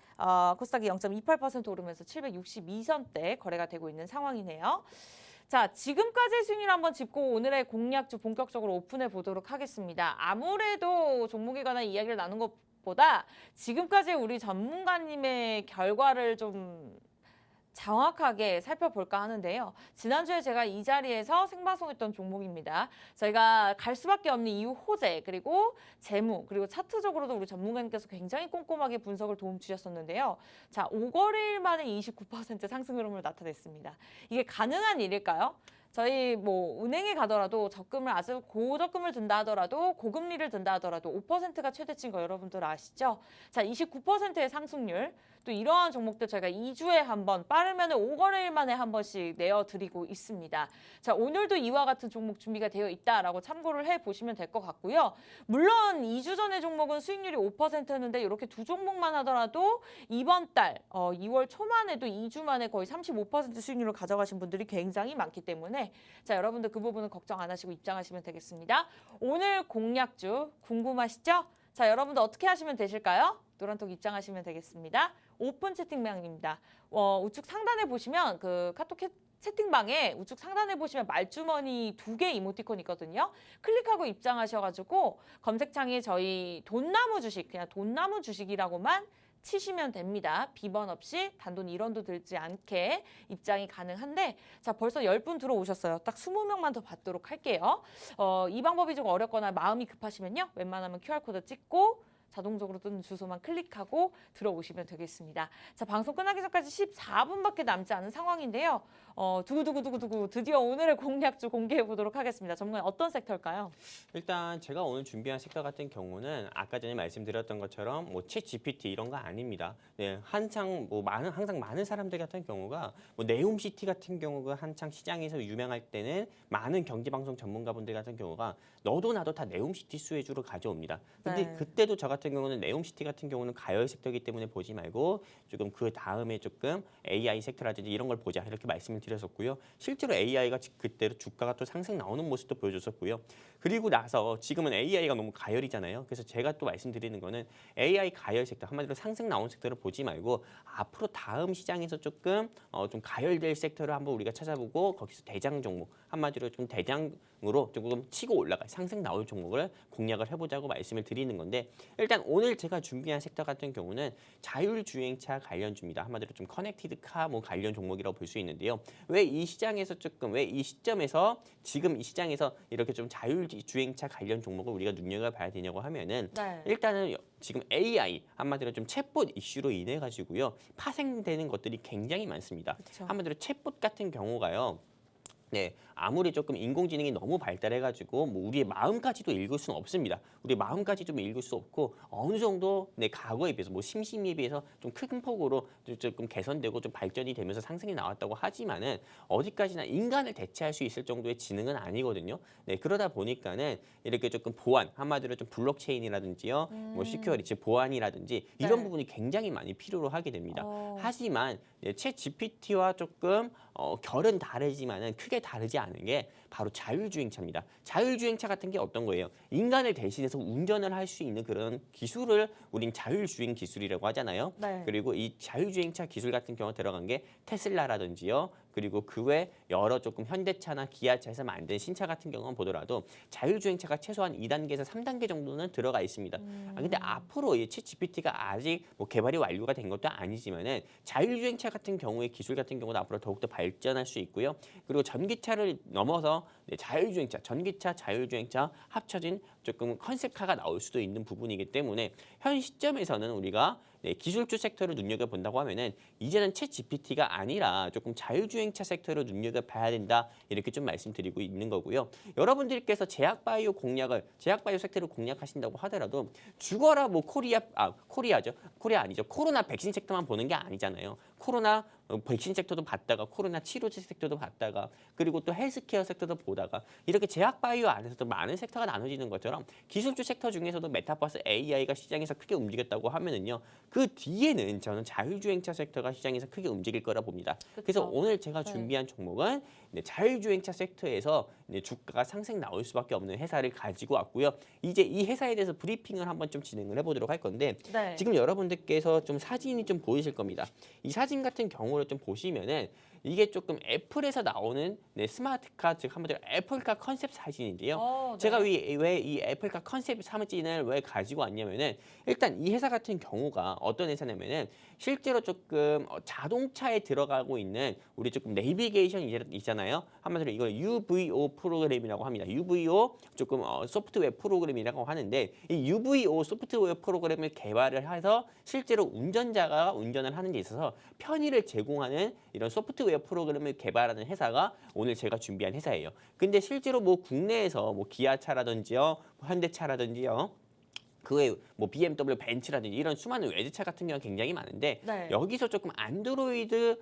코스닥이 0.28% 오르면서 762선대 거래가 되고 있는 상황이네요. 자, 지금까지의 수익률 한번 짚고 오늘의 공략주 본격적으로 오픈해 보도록 하겠습니다. 아무래도 종목에 관한 이야기를 나눈 것보다 지금까지 우리 전문가님의 결과를 좀 정확하게 살펴볼까 하는데요. 지난주에 제가 이 자리에서 생방송했던 종목입니다. 저희가 갈 수밖에 없는 이유 호재, 그리고 재무, 그리고 차트적으로도 우리 전문가님께서 굉장히 꼼꼼하게 분석을 도움 주셨었는데요. 자, 5거래일 만에 29% 상승 흐름을 나타냈습니다. 이게 가능한 일일까요? 저희 뭐 은행에 가더라도 적금을 아주 고적금을 든다 하더라도 고금리를 든다 하더라도 5%가 최대치인 거 여러분들 아시죠? 자, 29%의 상승률. 또 이러한 종목들 저희가 2주에 한 번, 빠르면 5거래일 만에 한 번씩 내어드리고 있습니다. 자, 오늘도 이와 같은 종목 준비가 되어 있다라고 참고를 해보시면 될 것 같고요. 물론 2주 전의 종목은 수익률이 5%였는데 이렇게 두 종목만 하더라도 이번 달 2월 초만 해도 2주 만에 거의 35% 수익률을 가져가신 분들이 굉장히 많기 때문에 자, 여러분들 그 부분은 걱정 안 하시고 입장하시면 되겠습니다. 오늘 공략주 궁금하시죠? 자, 여러분들 어떻게 하시면 되실까요? 노란톡 입장하시면 되겠습니다. 오픈 채팅방입니다. 우측 상단에 보시면 그 카톡 채팅방에 우측 상단에 보시면 말주머니 2개 이모티콘 있거든요. 클릭하고 입장하셔가지고 검색창에 저희 돈나무 주식, 그냥 돈나무 주식이라고만 치시면 됩니다. 비번 없이 단돈 1원도 들지 않게 입장이 가능한데 자, 벌써 10분 들어오셨어요. 딱 20명만 더 받도록 할게요. 이 방법이 좀 어렵거나 마음이 급하시면요. 웬만하면 QR코드 찍고 자동적으로 뜨는 주소만 클릭하고 들어오시면 되겠습니다. 자, 방송 끝나기 전까지 14분밖에 남지 않은 상황인데요. 두구두구두구두구 드디어 오늘의 공략주 공개해 보도록 하겠습니다. 전문가님 어떤 섹터일까요? 일단 제가 오늘 준비한 섹터 같은 경우는 아까 전에 말씀드렸던 것처럼 뭐 챗 GPT 이런 거 아닙니다. 네, 항상 많은 사람들 같은 경우가 뭐 네옴시티 같은 경우가 한창 시장에서 유명할 때는 많은 경제방송 전문가분들 같은 경우가 너도 나도 다 네옴시티 수혜주로 가져옵니다. 근데 네. 그때도 저 같은 경우는 네옴시티 같은 경우는 가열 섹터이기 때문에 보지 말고 조금 그 다음에 조금 AI 섹터라든지 이런 걸 보자 이렇게 말씀을 드렸었고요. 실제로 AI가 그때로 주가가 또 상승 나오는 모습도 보여줬었고요. 그리고 나서 지금은 AI가 너무 가열이잖아요. 그래서 제가 또 말씀드리는 거는 AI 가열 섹터, 한마디로 상승 나온 섹터를 보지 말고 앞으로 다음 시장에서 조금 좀 가열될 섹터를 한번 우리가 찾아보고 거기서 대장 종목, 한마디로 좀 대장으로 조금 치고 올라갈 상승 나올 종목을 공략을 해보자고 말씀을 드리는 건데 일단 오늘 제가 준비한 섹터 같은 경우는 자율주행차 관련주입니다. 한마디로 좀 커넥티드 카 뭐 관련 종목이라고 볼 수 있는데요. 왜 이 시장에서 왜 이 시점에서 지금 이 시장에서 이렇게 좀 자율주행차 관련 종목을 우리가 눈여겨봐야 되냐고 하면은 네. 일단은 지금 AI 한마디로 좀 챗봇 이슈로 인해 가지고요 파생되는 것들이 굉장히 많습니다. 그쵸. 한마디로 챗봇 같은 경우가요. 네, 아무리 조금 인공지능이 너무 발달해가지고 뭐 우리의 마음까지도 읽을 수는 없습니다. 우리의 마음까지 좀 읽을 수 없고 어느 정도 내 과거에 비해서 뭐 심심이에 비해서 좀 큰 폭으로 조금 개선되고 좀 발전이 되면서 상승이 나왔다고 하지만은 어디까지나 인간을 대체할 수 있을 정도의 지능은 아니거든요. 네, 그러다 보니까는 이렇게 조금 보안, 한마디로 좀 블록체인이라든지요, 뭐 시큐리티 보안이라든지 이런 네. 부분이 굉장히 많이 필요로 하게 됩니다. 하지만 챗 GPT와 조금 결은 다르지만은 크게 다르지 않은 게 바로 자율주행차입니다. 자율주행차 같은 게 어떤 거예요? 인간을 대신해서 운전을 할 수 있는 그런 기술을 우린 자율주행 기술이라고 하잖아요. 네. 그리고 이 자율주행차 기술 같은 경우 들어간 게 테슬라라든지요. 그리고 그 외 여러 조금 현대차나 기아차에서 만든 신차 같은 경우는 보더라도 자율주행차가 최소한 2단계에서 3단계 정도는 들어가 있습니다. 근데 앞으로 이 챗 GPT가 아직 뭐 개발이 완료가 된 것도 아니지만은 자율주행차 같은 경우의 기술 같은 경우도 앞으로 더욱더 발전할 수 있고요. 그리고 전기차를 넘어서 자율주행차, 전기차, 자율주행차 합쳐진 조금 컨셉카가 나올 수도 있는 부분이기 때문에 현 시점에서는 우리가 기술주 섹터를 눈여겨본다고 하면은 이제는 챗 GPT가 아니라 조금 자율주행차 섹터를 눈여겨봐야 된다 이렇게 좀 말씀드리고 있는 거고요. 여러분들께서 제약바이오 섹터를 공략하신다고 하더라도 죽어라 뭐 코리아죠. 코리아 아니죠. 코로나 백신 섹터만 보는 게 아니잖아요. 코로나 백신 섹터도 봤다가 코로나 치료제 섹터도 봤다가 그리고 또 헬스케어 섹터도 보다가 이렇게 제약바이오 안에서도 많은 섹터가 나눠지는 것처럼 기술주 섹터 중에서도 메타버스 AI가 시장에서 크게 움직였다고 하면은요. 그 뒤에는 저는 자율주행차 섹터가 시장에서 크게 움직일 거라 봅니다. 그래서 오늘 제가 준비한 종목은 자율주행차 섹터에서 이제 주가가 상승 나올 수밖에 없는 회사를 가지고 왔고요. 이제 이 회사에 대해서 브리핑을 한번 좀 진행을 해보도록 할 건데 네. 지금 여러분들께서 좀 사진이 좀 보이실 겁니다. 이 사진 같은 경우를 좀 보시면은 이게 조금 애플에서 나오는 스마트카, 즉 한마디로 애플카 컨셉 사진인데요. 네. 제가 왜 이 애플카 컨셉 사진을 왜 가지고 왔냐면은 일단 이 회사 같은 경우가 어떤 회사냐면은 실제로 조금 자동차에 들어가고 있는 우리 조금 내비게이션 있잖아요. 한마디로 이걸 UVO 프로그램이라고 합니다. UVO 조금 소프트웨어 프로그램이라고 하는데 이 UVO 소프트웨어 프로그램을 개발을 해서 실제로 운전자가 운전을 하는 데 있어서 편의를 제공하는 이런 소프트웨어 프로그램을 개발하는 회사가 오늘 제가 준비한 회사예요. 근데 실제로 뭐 국내에서 뭐 기아차라든지요, 현대차라든지요. 그 외에 뭐 BMW, 벤츠라든지 이런 수많은 외제차 같은 경우가 굉장히 많은데 네. 여기서 조금 안드로이드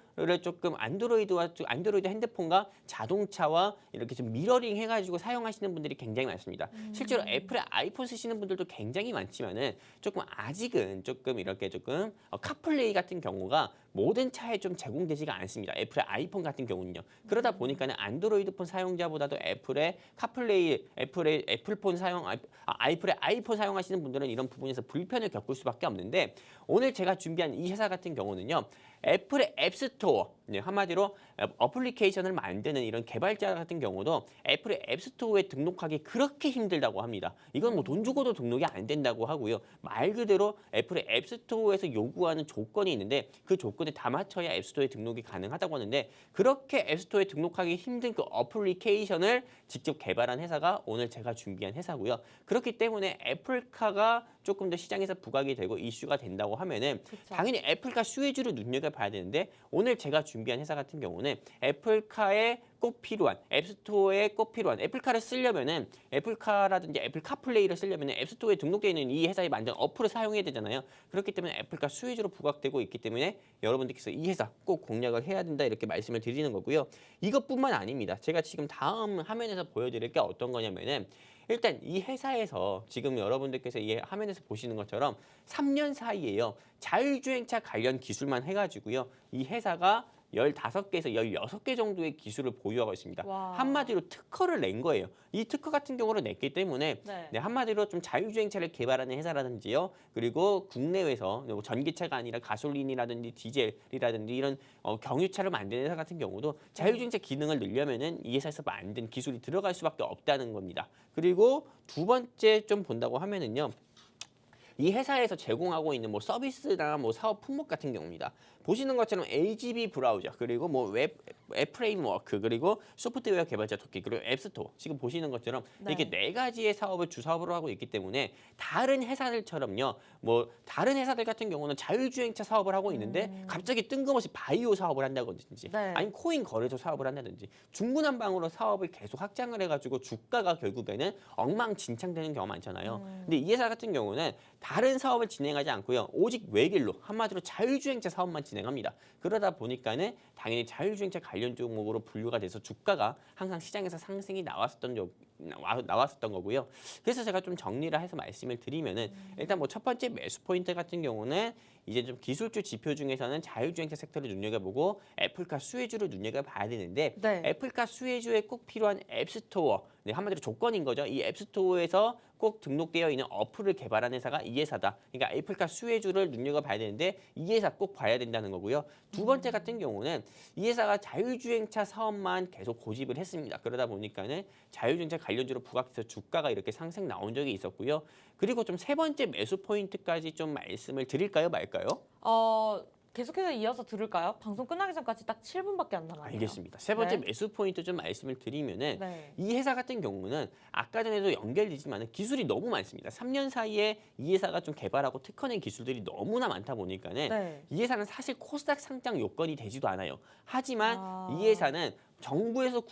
핸드폰과 자동차와 이렇게 좀 미러링 해가지고 사용하시는 분들이 굉장히 많습니다. 실제로 애플의 아이폰 쓰시는 분들도 굉장히 많지만은 조금 아직은 조금 이렇게 조금 카플레이 같은 경우가 모든 차에 좀 제공되지가 않습니다. 애플의 아이폰 같은 경우는요. 그러다 보니까는 안드로이드폰 사용자보다도 애플의 카플레이, 애플의 아이폰 사용하시는 분들은 이런 부분에서 불편을 겪을 수밖에 없는데 오늘 제가 준비한 이 회사 같은 경우는요. 애플의 앱스토어, 한마디로 어플리케이션을 만드는 이런 개발자 같은 경우도 애플의 앱스토어에 등록하기 그렇게 힘들다고 합니다. 이건 뭐 돈 주고도 등록이 안 된다고 하고요. 말 그대로 애플의 앱스토어에서 요구하는 조건이 있는데 그 조건에 다 맞춰야 앱스토어에 등록이 가능하다고 하는데 그렇게 앱스토어에 등록하기 힘든 그 어플리케이션을 직접 개발한 회사가 오늘 제가 준비한 회사고요. 그렇기 때문에 애플카가 조금 더 시장에서 부각이 되고 이슈가 된다고 하면은 그쵸. 당연히 애플카 수혜주를 눈여겨봐야 되는데 오늘 제가 준비한 회사 같은 경우는 애플카에 꼭 필요한 앱스토어에 꼭 필요한 애플카를 쓰려면은 애플카라든지 애플 카플레이를 쓰려면은 앱스토어에 등록되어 있는 이 회사에 만든 어플을 사용해야 되잖아요. 그렇기 때문에 애플카 수혜주로 부각되고 있기 때문에 여러분들께서 이 회사 꼭 공략을 해야 된다 이렇게 말씀을 드리는 거고요. 이것뿐만 아닙니다. 제가 지금 다음 화면에서 보여드릴 게 어떤 거냐면은 일단 이 회사에서 지금 여러분들께서 이 화면에서 보시는 것처럼 3년 사이에요. 자율주행차 관련 기술만 해가지고요. 이 회사가 15개에서 16개 정도의 기술을 보유하고 있습니다. 와. 한마디로 특허를 낸 거예요. 이 특허 같은 경우를 냈기 때문에 네. 한마디로 좀 자율주행차를 개발하는 회사라든지요. 그리고 국내외에서 뭐 전기차가 아니라 가솔린이라든지 디젤이라든지 이런 경유차를 만드는 회사 같은 경우도 자율주행차 기능을 늘려면은 이 회사에서 만든 기술이 들어갈 수밖에 없다는 겁니다. 그리고 두 번째 좀 본다고 하면은요. 이 회사에서 제공하고 있는 뭐 서비스나 뭐 사업 품목 같은 경우입니다. 보시는 것처럼 AGB 브라우저 그리고 뭐 웹 프레임워크 그리고 소프트웨어 개발자 토끼 그리고 앱스토어 지금 보시는 것처럼 네. 이렇게 네 가지의 사업을 주사업으로 하고 있기 때문에 다른 회사들처럼요. 뭐 다른 회사들 같은 경우는 자율주행차 사업을 하고 있는데 갑자기 뜬금없이 바이오 사업을 한다든지 네. 아니면 코인 거래소 사업을 한다든지 중구난방으로 사업을 계속 확장을 해가지고 주가가 결국에는 엉망진창되는 경우가 많잖아요. 근데 이 회사 같은 경우는 다른 사업을 진행하지 않고요. 오직 외길로 한마디로 자율주행차 사업만 진행합니다. 그러다 보니까는 당연히 자율주행차 관련 종목으로 분류가 돼서 주가가 항상 시장에서 상승이 나왔었던 거고요. 그래서 제가 좀 정리를 해서 말씀을 드리면은 일단 뭐 첫 번째 매수 포인트 같은 경우는 이제 좀 기술주 지표 중에서는 자율주행차 섹터를 눈여겨보고 애플카 수혜주를 눈여겨봐야 되는데 네. 애플카 수혜주에 꼭 필요한 앱스토어 한마디로 조건인 거죠. 이 앱스토어에서 꼭 등록되어 있는 어플을 개발한 회사가 이 회사다. 그러니까 애플카 수혜주를 눈여겨봐야 되는데 이 회사 꼭 봐야 된다는 거고요. 두 번째 같은 경우는 이 회사가 자율주행차 사업만 계속 고집을 했습니다. 그러다 보니까는 자율주행차 관련주로 부각해서 주가가 이렇게 상승 나온 적이 있었고요. 그리고 좀 세 번째 매수 포인트까지 좀 말씀을 드릴까요, 말까요? 계속해서 이어서 들을까요? 방송 끝나기 전까지 딱 7분밖에 안 남았네요. 알겠습니다. 세 번째 네. 매수 포인트 좀 말씀을 드리면은 네. 이 회사 같은 경우는 아까 전에도 연결되지만 기술이 너무 많습니다. 3년 사이에 이 회사가 좀 개발하고 특허낸 기술들이 너무나 많다 보니까는 네. 이 회사는 사실 코스닥 상장 요건이 되지도 않아요. 하지만 아. 이 회사는 정부에서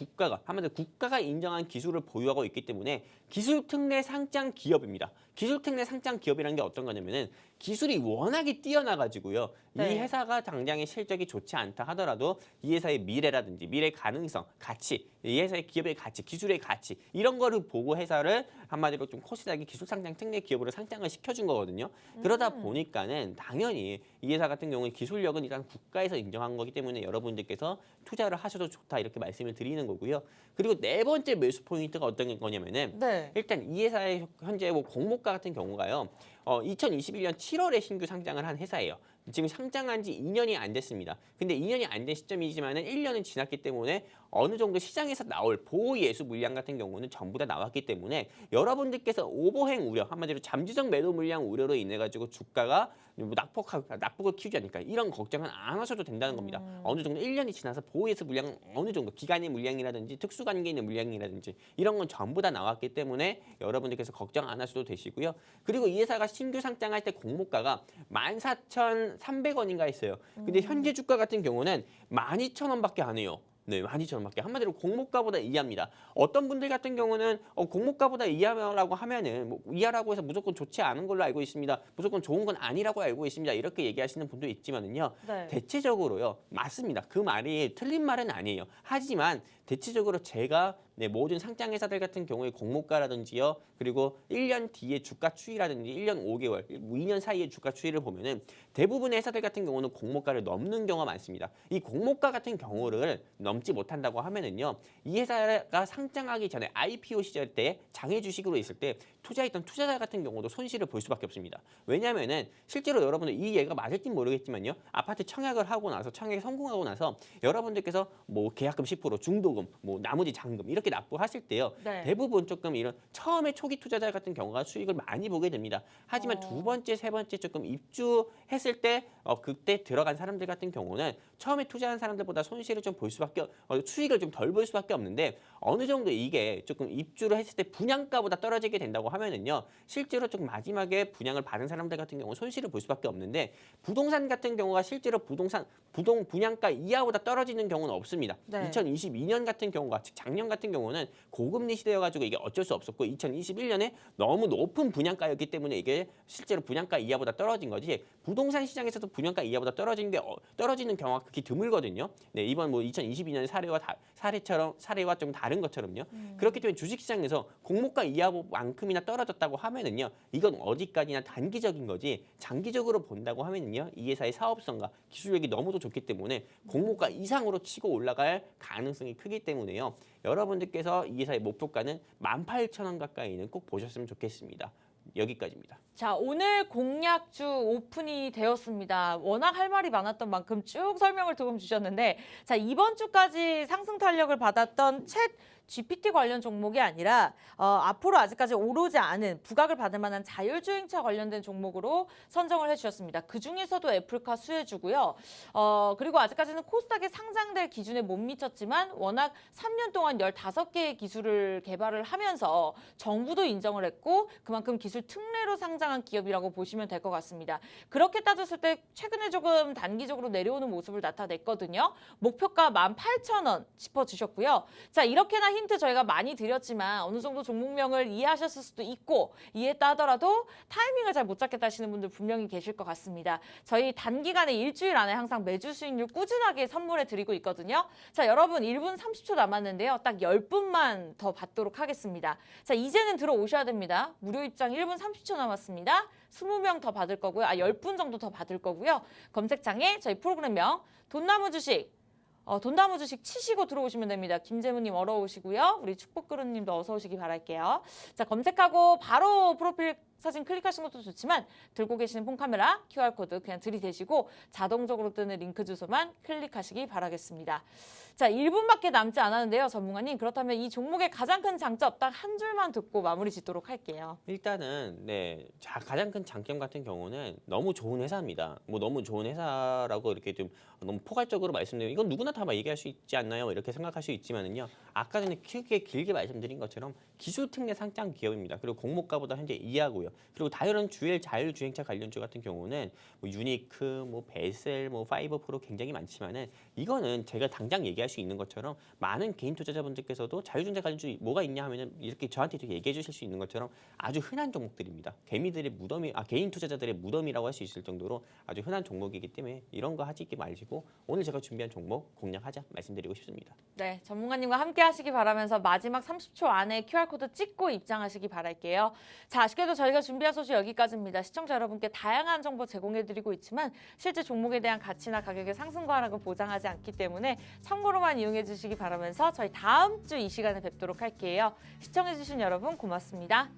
한마디로 국가가 인정한 기술을 보유하고 있기 때문에 기술 특례 상장 기업입니다. 기술 특례 상장 기업이라는 게 어떤 거냐면은 기술이 워낙에 뛰어나가지고요. 네. 이 회사가 당장의 실적이 좋지 않다 하더라도 이 회사의 미래라든지 미래 가능성, 가치, 이 회사의 기업의 가치, 기술의 가치 이런 거를 보고 회사를 한마디로 좀 코스닥이 기술 상장 특례 기업으로 상장을 시켜준 거거든요. 그러다 보니까는 당연히 이 회사 같은 경우는 기술력은 일단 국가에서 인정한 거기 때문에 여러분들께서 투자를 하셔도 좋다 이렇게 말씀을 드리는 거고요. 그리고 네 번째 매수 포인트가 어떤 거냐면은 네. 일단 이 회사의 현재 뭐 공모가 같은 경우가요. 2021년 7월에 신규 상장을 한 회사예요. 지금 상장한 지 2년이 안 됐습니다. 근데 2년이 안 된 시점이지만은 1년은 지났기 때문에 어느 정도 시장에서 나올 보호 예수 물량 같은 경우는 전부 다 나왔기 때문에 여러분들께서 오버행 우려, 한마디로 잠재적 매도 물량 우려로 인해 가지고 주가가 뭐 낙폭을 키우지 않을까 이런 걱정은 안 하셔도 된다는 겁니다. 어느 정도 1년이 지나서 보호 예수 물량 어느 정도 기간의 물량이라든지 특수 관계 있는 물량이라든지 이런 건 전부 다 나왔기 때문에 여러분들께서 걱정 안 하셔도 되시고요. 그리고 이 회사가 신규 상장할 때 공모가가 14,300원인가 했어요. 근데 현재 주가 같은 경우는 12,000원밖에 안 해요. 네, 12,000원밖에. 한마디로 공모가보다 이하입니다. 어떤 분들 같은 경우는 공모가보다 이하라고 하면은 뭐 이하라고 해서 무조건 좋지 않은 걸로 알고 있습니다. 무조건 좋은 건 아니라고 알고 있습니다. 이렇게 얘기하시는 분도 있지만은요. 네. 대체적으로요. 맞습니다. 그 말이 틀린 말은 아니에요. 하지만 대체적으로 제가 모든 상장 회사들 같은 경우에 공모가라든지요. 그리고 1년 뒤에 주가 추이라든지 1년 5개월, 2년 사이의 주가 추이를 보면은 대부분의 회사들 같은 경우는 공모가를 넘는 경우가 많습니다. 이 공모가 같은 경우를 넘지 못한다고 하면은요. 이 회사가 상장하기 전에 IPO 시절 때 장외 주식으로 있을 때 투자했던 투자자 같은 경우도 손실을 볼 수밖에 없습니다. 왜냐하면은 실제로 여러분들 이 얘기가 맞을진 모르겠지만요. 아파트 청약을 하고 나서 청약에 성공하고 나서 여러분들께서 뭐 계약금 10%, 중도금, 뭐 나머지 잔금 이렇게 납부하실 때요. 네. 대부분 조금 이런 처음에 초기 투자자 같은 경우가 수익을 많이 보게 됩니다. 하지만 두 번째, 세 번째 조금 입주했을 때 그때 들어간 사람들 같은 경우는 처음에 투자한 사람들보다 손실을 좀 볼 수밖에 수익을 좀 덜 볼 수밖에 없는데 어느 정도 이게 조금 입주를 했을 때 분양가보다 떨어지게 된다고 하면은요. 실제로 조금 마지막에 분양을 받은 사람들 같은 경우 손실을 볼 수밖에 없는데 부동산 같은 경우가 실제로 분양가 이하보다 떨어지는 경우는 없습니다. 네. 2022년 같은 경우가 즉 작년 같은 경우는 고금리 시대여가지고 이게 어쩔 수 없었고 2021년에 너무 높은 분양가였기 때문에 이게 실제로 분양가 이하보다 떨어진 거지 부동산 시장에서도 분양가 이하보다 떨어지는 경우가 극히 드물거든요. 네, 이번 뭐 2022년 사례와 좀 다른 것처럼요. 그렇기 때문에 주식시장에서 공모가 이하만큼이나 떨어졌다고 하면은요, 이건 어디까지나 단기적인 거지 장기적으로 본다고 하면은요, 이 회사의 사업성과 기술력이 너무도 좋기 때문에 공모가 이상으로 치고 올라갈 가능성이 크기 때문에요. 여러분들께서 이 회사의 목표가는 18,000원 가까이는 꼭 보셨으면 좋겠습니다. 여기까지입니다. 자, 오늘 공략주 오픈이 되었습니다. 워낙 할 말이 많았던 만큼 쭉 설명을 조금 주셨는데, 자, 이번 주까지 상승 탄력을 받았던 챗 GPT 관련 종목이 아니라 앞으로 아직까지 오르지 않은 부각을 받을 만한 자율주행차 관련된 종목으로 선정을 해주셨습니다. 그중에서도 애플카 수혜주고요. 그리고 아직까지는 코스닥에 상장될 기준에 못 미쳤지만 워낙 3년 동안 15개의 기술을 개발을 하면서 정부도 인정을 했고 그만큼 기술 특례로 상장한 기업이라고 보시면 될 것 같습니다. 그렇게 따졌을 때 최근에 조금 단기적으로 내려오는 모습을 나타냈거든요. 목표가 18,000원 짚어주셨고요. 자, 이렇게나 힌트 저희가 많이 드렸지만 어느 정도 종목명을 이해하셨을 수도 있고 이해했다 하더라도 타이밍을 잘 못 잡겠다 하시는 분들 분명히 계실 것 같습니다. 저희 단기간에 일주일 안에 항상 매주 수익률 꾸준하게 선물해 드리고 있거든요. 자, 여러분 1분 30초 남았는데요. 딱 10분만 더 받도록 하겠습니다. 자, 이제는 들어오셔야 됩니다. 무료 입장 1분 30초 남았습니다. 20명 더 받을 거고요. 10분 정도 더 받을 거고요. 검색창에 저희 프로그램명 돈나무 주식 돈나무 주식 치시고 들어오시면 됩니다. 김재무님 어서오시고요. 우리 축복그릇님도 어서 오시기 바랄게요. 자, 검색하고 바로 프로필 사진 클릭하시는 것도 좋지만 들고 계시는 폰카메라, QR코드 그냥 들이대시고 자동적으로 뜨는 링크 주소만 클릭하시기 바라겠습니다. 자, 1분밖에 남지 않았는데요. 전문가님, 그렇다면 이 종목의 가장 큰 장점 딱 한 줄만 듣고 마무리 짓도록 할게요. 일단은 가장 큰 장점 같은 경우는 너무 좋은 회사입니다. 뭐 너무 좋은 회사라고 이렇게 좀 너무 포괄적으로 말씀드리면 이건 누구나 다 얘기할 수 있지 않나요? 이렇게 생각할 수 있지만은요. 아까 전에 길게 말씀드린 것처럼 기술 특례 상장 기업입니다. 그리고 공모가보다 현재 이하고요. 그리고 다른 주일 자율주행차 관련주 같은 경우는 뭐 유니크, 뭐 베셀, 뭐 파이버 프로 굉장히 많지만은 이거는 제가 당장 얘기할 수 있는 것처럼 많은 개인 투자자분들께서도 자율주행차 관련주 뭐가 있냐 하면은 이렇게 저한테 이렇게 얘기해 주실 수 있는 것처럼 아주 흔한 종목들입니다. 개미들의 무덤이 개인 투자자들의 무덤이라고 할 수 있을 정도로 아주 흔한 종목이기 때문에 이런 거 하지 마시고 오늘 제가 준비한 종목 공략하자 말씀드리고 싶습니다. 네, 전문가님과 함께 하시기 바라면서 마지막 30초 안에 QR코드 찍고 입장하시기 바랄게요. 자, 아쉽게도 저희가 준비한 소식 여기까지입니다. 시청자 여러분께 다양한 정보 제공해드리고 있지만 실제 종목에 대한 가치나 가격의 상승과 하락은 보장하지 않기 때문에 참고로만 이용해 주시기 바라면서 저희 다음 주 이 시간에 뵙도록 할게요. 시청해주신 여러분 고맙습니다.